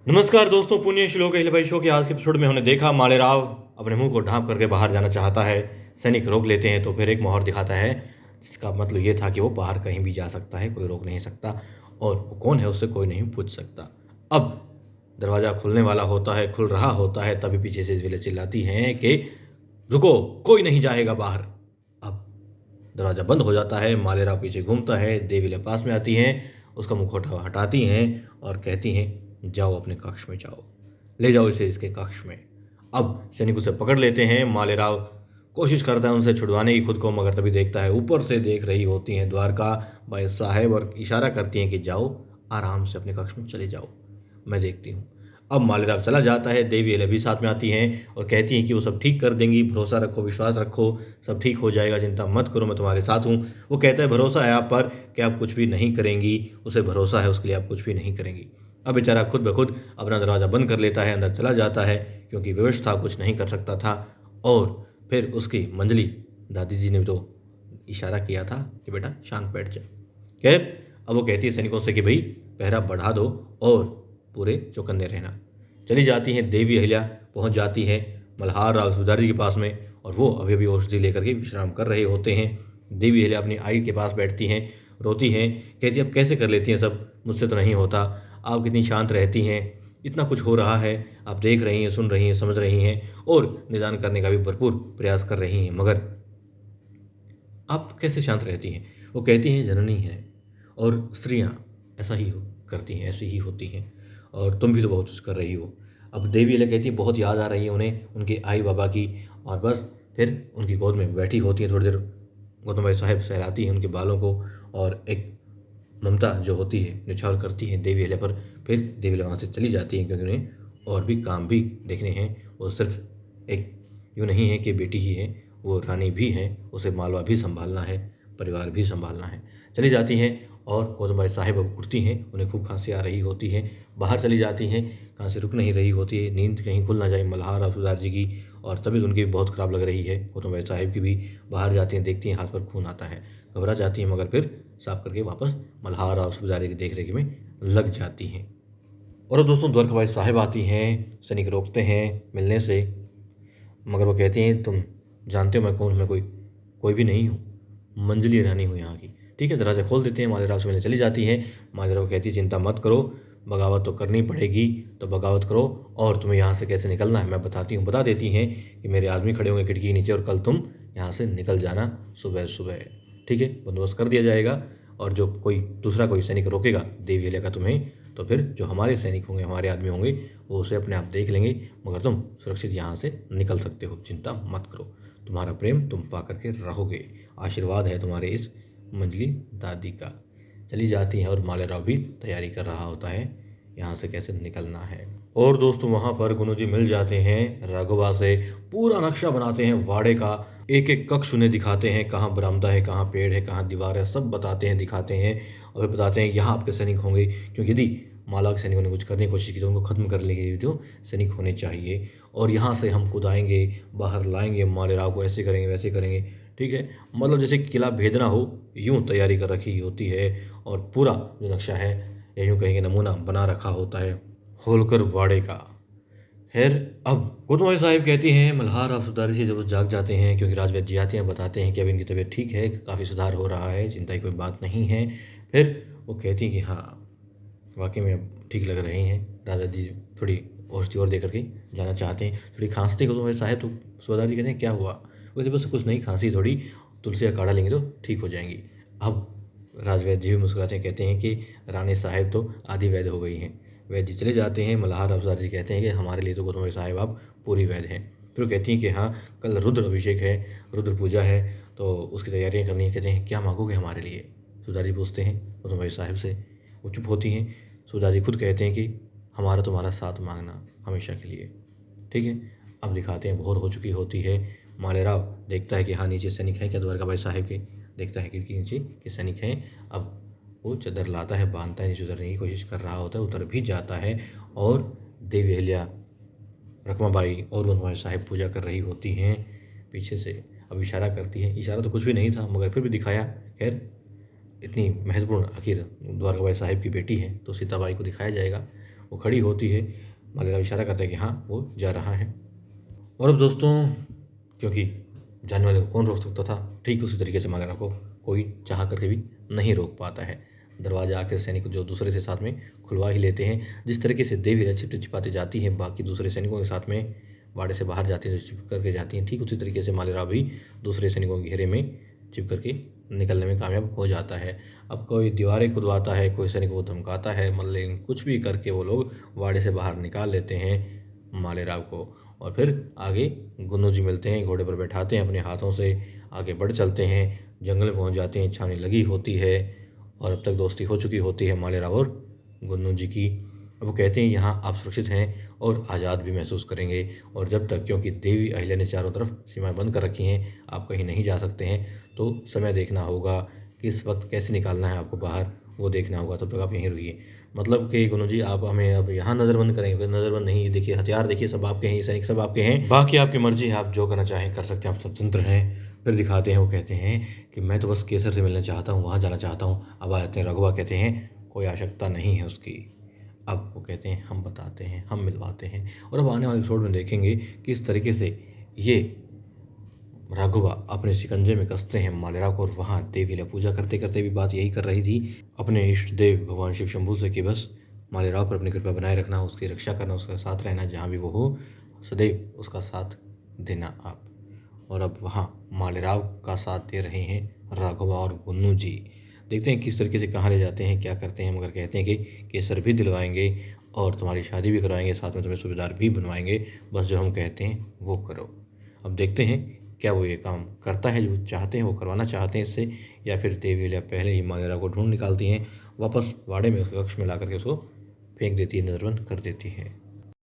नमस्कार दोस्तों, पुण्य श्लोक अहिल्याबाई शो के आज के एपिसोड में हमने देखा मालेराव अपने मुंह को ढांप करके बाहर जाना चाहता है। सैनिक रोक लेते हैं तो फिर एक मोहर दिखाता है जिसका मतलब ये था कि वो बाहर कहीं भी जा सकता है, कोई रोक नहीं सकता और वो कौन है उससे कोई नहीं पूछ सकता। अब दरवाज़ा खुलने वाला होता है, खुल रहा होता है, तभी पीछे से विले चिल्लाती हैं कि रुको, कोई नहीं जाएगा बाहर। अब दरवाज़ा बंद हो जाता है, मालेराव पीछे घूमता है, देवी पास में आती हैं, उसका मुखौटा हटाती हैं और कहती हैं जाओ अपने कक्ष में जाओ, ले जाओ इसे इसके कक्ष में। अब सैनिक उसे पकड़ लेते हैं। मालेराव कोशिश करता है उनसे छुड़वाने की खुद को, मगर तभी देखता है ऊपर से देख रही होती हैं द्वारका बाई साहेब और इशारा करती हैं कि जाओ आराम से अपने कक्ष में चले जाओ, मैं देखती हूँ। अब मालेराव चला जाता है, देवी अहिल्या भी साथ में आती हैं और कहती हैं कि वो सब ठीक कर देंगी, भरोसा रखो, विश्वास रखो, सब ठीक हो जाएगा, चिंता मत करो, मैं तुम्हारे साथ हूँ। वो कहता है भरोसा है आप पर कि आप कुछ भी नहीं करेंगी, उसे भरोसा है उसके लिए आप कुछ भी नहीं करेंगी। अब बेचारा खुद ब खुद अपना दरवाज़ा बंद कर लेता है, अंदर चला जाता है क्योंकि विवश था, कुछ नहीं कर सकता था। और फिर उसकी मंजली दादी जी ने तो इशारा किया था कि बेटा शांत बैठ जा। खैर अब वो कहती है सैनिकों से कि भाई पहरा बढ़ा दो और पूरे चौकन्ने रहना। चली जाती हैं देवी अहिल्या, पहुंच जाती हैं मल्हार राव सूबेदार जी के पास में और वो अभी अभी औषधि लेकर के विश्राम कर रहे होते हैं। देवी अहिल्या अपनी आई के पास बैठती हैं, रोती हैं, कहती अब कैसे कर लेती हैं सब, मुझसे तो नहीं होता, आप कितनी शांत रहती हैं, इतना कुछ हो रहा है, आप देख रही हैं, सुन रही हैं, समझ रही हैं और निदान करने का भी भरपूर प्रयास कर रही हैं, मगर आप कैसे शांत रहती हैं। वो कहती हैं जननी है और स्त्रियां ऐसा ही करती हैं, ऐसी ही होती हैं और तुम भी तो बहुत कुछ कर रही हो। अब देवी अहिल्या कहती है बहुत याद आ रही है उन्हें उनके आई बाबा की, और बस फिर उनकी गोद में बैठी होती है। थोड़ी देर गौतम भाई साहब सहलाती हैं उनके बालों को और एक ममता जो होती है निछावर करती है देवी अहिल्या पर। फिर देवी अहिल्या वहाँ से चली जाती हैं क्योंकि उन्हें और भी काम भी देखने हैं। वो सिर्फ एक यूँ नहीं है कि बेटी ही है, वो रानी भी हैं, उसे मालवा भी संभालना है, परिवार भी संभालना है। चली जाती हैं और गौतम भाई साहब अब उठती हैं, उन्हें खूब खांसी आ रही होती है, बाहर चली जाती हैं, खांसी रुक नहीं रही होती है, नींद कहीं खुल ना जाए मल्हार और सूबेदार जी की, और तबीयत उनकी भी बहुत ख़राब लग रही है। गौतम भाई साहब की भी बाहर जाती हैं, देखती हैं हाथ पर खून आता है, घबरा जाती हैं, मगर फिर साफ करके वापस मल्हार और सूबेदार की देख रेख में लग जाती हैं। और अब दोस्तों द्वारका बाई साहब आती हैं, सैनिक रोकते हैं मिलने से, मगर वो कहती हैं तुम जानते हो मैं कौन हूँ, मैं कोई भी नहीं हूँ, मंजली रानी हूँ यहाँ की। ठीक है, दरवाज़ा खोल देते हैं, मालेराव से मिलने चली जाती हैं। मालेराव कहती है चिंता मत करो, बगावत तो करनी पड़ेगी तो बगावत करो, और तुम्हें यहाँ से कैसे निकलना है मैं बताती हूँ। बता देती हैं कि मेरे आदमी खड़े होंगे खिड़की के नीचे और कल तुम यहाँ से निकल जाना सुबह सुबह। ठीक है, बंदोबस्त कर दिया जाएगा, और जो कोई दूसरा कोई सैनिक रोकेगा देवी अहिल्या का तुम्हें, तो फिर जो हमारे सैनिक होंगे, हमारे आदमी होंगे, वो उसे अपने आप देख लेंगे, मगर तुम सुरक्षित यहाँ से निकल सकते हो, चिंता मत करो, तुम्हारा प्रेम तुम पा करके रहोगे, आशीर्वाद है तुम्हारे इस मंजली दादी का। चली जाती हैं और मालेराव भी तैयारी कर रहा होता है यहाँ से कैसे निकलना है। और दोस्तों वहाँ पर गुनु जी मिल जाते हैं, राघवा से पूरा नक्शा बनाते हैं वाड़े का, एक एक कक्ष उन्हें दिखाते हैं, कहाँ बरामदा है, कहाँ पेड़ है, कहाँ दीवार है, सब बताते हैं, दिखाते हैं और बताते हैं यहाँ आपके सैनिक होंगे, क्योंकि यदि माला के सैनिकों ने कुछ करने की कोशिश की तो उनको ख़त्म करने के लिए जो सैनिक होने चाहिए, और यहाँ से हम कुदाएंगे, बाहर लाएंगे मालेराव को, ऐसे करेंगे वैसे करेंगे। ठीक है, मतलब जैसे किला भेदना हो यूँ तैयारी कर रखी होती है, और पूरा जो नक्शा है या यूँ कहेंगे नमूना बना रखा होता है होलकर वाड़े का। खैर अब गौतम भाई साहब कहती हैं मल्हार और सूबेदार जी जब वो जाग जाते हैं, क्योंकि राजवैद्य जी आते हैं, बताते हैं कि अब इनकी तबीयत ठीक है, काफ़ी सुधार हो रहा है, चिंता की कोई बात नहीं है। फिर वो कहती हैं कि हाँ वाकई में अब ठीक लग रहे हैं। राजवैद्य जी थोड़ी औषधि और दे करके जाना चाहते हैं, थोड़ी खांसते गौतम भाई साहब, तो सूबेदार जी कहते हैं क्या हुआ, वैसे बस कुछ नहीं, खांसी थोड़ी, तुलसी का काढ़ा लेंगे तो ठीक हो जाएंगी। अब राजवैद्य जी भी मुस्कुराते हैं, कहते हैं कि रानी साहब तो आधी वैद्य हो गई हैं। वैद्य जी चले जाते हैं, मल्हार अफसर जी कहते हैं कि हमारे लिए तो गौतम भाई साहब आप पूरी वैद्य हैं। फिर वो कहती हैं कि हाँ कल रुद्र अभिषेक है, रुद्र पूजा है, तो उसकी तैयारियाँ करनी है। कहते हैं क्या मांगोगे हमारे लिए, सूबेदार जी पूछते हैं गौतम भाई साहब से। वो चुप होती हैं। सूबेदार जी खुद कहते हैं कि हमारा तुम्हारा साथ मांगना हमेशा के लिए। ठीक है, अब दिखाते हैं भोर हो चुकी होती है। मालेराव देखता है कि हाँ नीचे सैनिक हैं क्या द्वारका भाई साहब के, देखता है खिड़की नीचे कि सैनिक हैं। अब वो चादर लाता है, बांधता है, नीचे उतरने की कोशिश कर रहा होता है, उतर भी जाता है, और देवी अहिल्या, रखमाबाई और गौतम साहब पूजा कर रही होती हैं पीछे से। अब इशारा करती है, इशारा तो कुछ भी नहीं था मगर फिर भी दिखाया। खैर इतनी महत्वपूर्ण, आखिर द्वारकाबाई साहब की बेटी है तो सीताबाई को दिखाया जाएगा। वो खड़ी होती है। मालेराव इशारा करता है कि हाँ वो जा रहा है। और अब दोस्तों, क्योंकि जाने वाले को कौन रोक सकता था, ठीक उसी तरीके से मालेराव को कोई चाह करके भी नहीं रोक पाता है। दरवाज़ा आखिर सैनिक जो दूसरे से साथ में खुलवा ही लेते हैं। जिस तरीके से देवी छिपाते जाती है, बाकी दूसरे सैनिकों के साथ में बाड़े से बाहर जाती है, छिप करके जाती हैं, ठीक उसी तरीके से मालेराव भी दूसरे सैनिकों के घेरे में छिप करके निकलने में कामयाब हो जाता है। अब कोई दीवारें खुदवाता है, कोई सैनिक को धमकाता है, मतलब कुछ भी करके वो लोग बाड़े से बाहर निकाल लेते हैं मालेराव को। और फिर आगे गुन्नू जी मिलते हैं, घोड़े पर बैठाते हैं, अपने हाथों से आगे बढ़ चलते हैं, जंगल में पहुंच जाते हैं, छावनी लगी होती है और अब तक दोस्ती हो चुकी होती है मालेराव और गुन्नू जी की। अब वो कहते हैं यहाँ आप सुरक्षित हैं और आज़ाद भी महसूस करेंगे, और जब तक, क्योंकि देवी अहिल्या ने चारों तरफ सीमाएं बंद कर रखी हैं, आप कहीं नहीं जा सकते हैं, तो समय देखना होगा, किस वक्त कैसे निकालना है आपको बाहर, वो देखना होगा, तब तक आप यहीं रहिए। मतलब कि गुन्नू जी आप हमें अब यहाँ नज़रबंद करेंगे? नज़रबंद नहीं, देखिए हथियार देखिए सब आपके हैं, सैनिक सब आपके हैं, बाकी आपकी मर्जी है, आप जो करना चाहें कर सकते हैं, आप स्वतंत्र हैं। फिर दिखाते हैं, वो कहते हैं कि मैं तो बस केसर से मिलना चाहता हूँ, वहाँ जाना चाहता हूँ। अब आ जाते हैं रघुवा, कहते हैं कोई आवश्यकता नहीं है उसकी। अब वो कहते हैं हम बताते हैं, हम मिलवाते हैं। और अब आने वाले एपिसोड में देखेंगे किस तरीके से ये राघवा अपने शिकंजे में कसते हैं मालेराव को, और वहाँ देवी ने पूजा करते करते भी बात यही कर रही थी अपने इष्ट देव भगवान शिव शंभू से कि बस मालेराव पर अपनी कृपा बनाए रखना, उसकी रक्षा करना, उसका साथ रहना, जहाँ भी वो हो सदैव उसका साथ देना आप। और अब वहाँ मालेराव का साथ दे रहे हैं राघवा और गुन्नू जी। देखते हैं किस तरीके से कहाँ ले जाते हैं, क्या करते हैं, मगर कहते हैं कि केसर भी दिलवाएंगे और तुम्हारी शादी भी करवाएंगे, साथ में तुम्हें सूबेदार भी बनवाएंगे, बस जो हम कहते हैं वो करो। अब देखते हैं क्या वो ये काम करता है जो चाहते हैं, वो करवाना चाहते हैं इससे, या फिर देवी अहिल्या पहले ही मालेराव को ढूंढ निकालती हैं, वापस वाड़े में उसके कक्ष में ला करके उसको फेंक देती है, नज़रबंद कर देती है।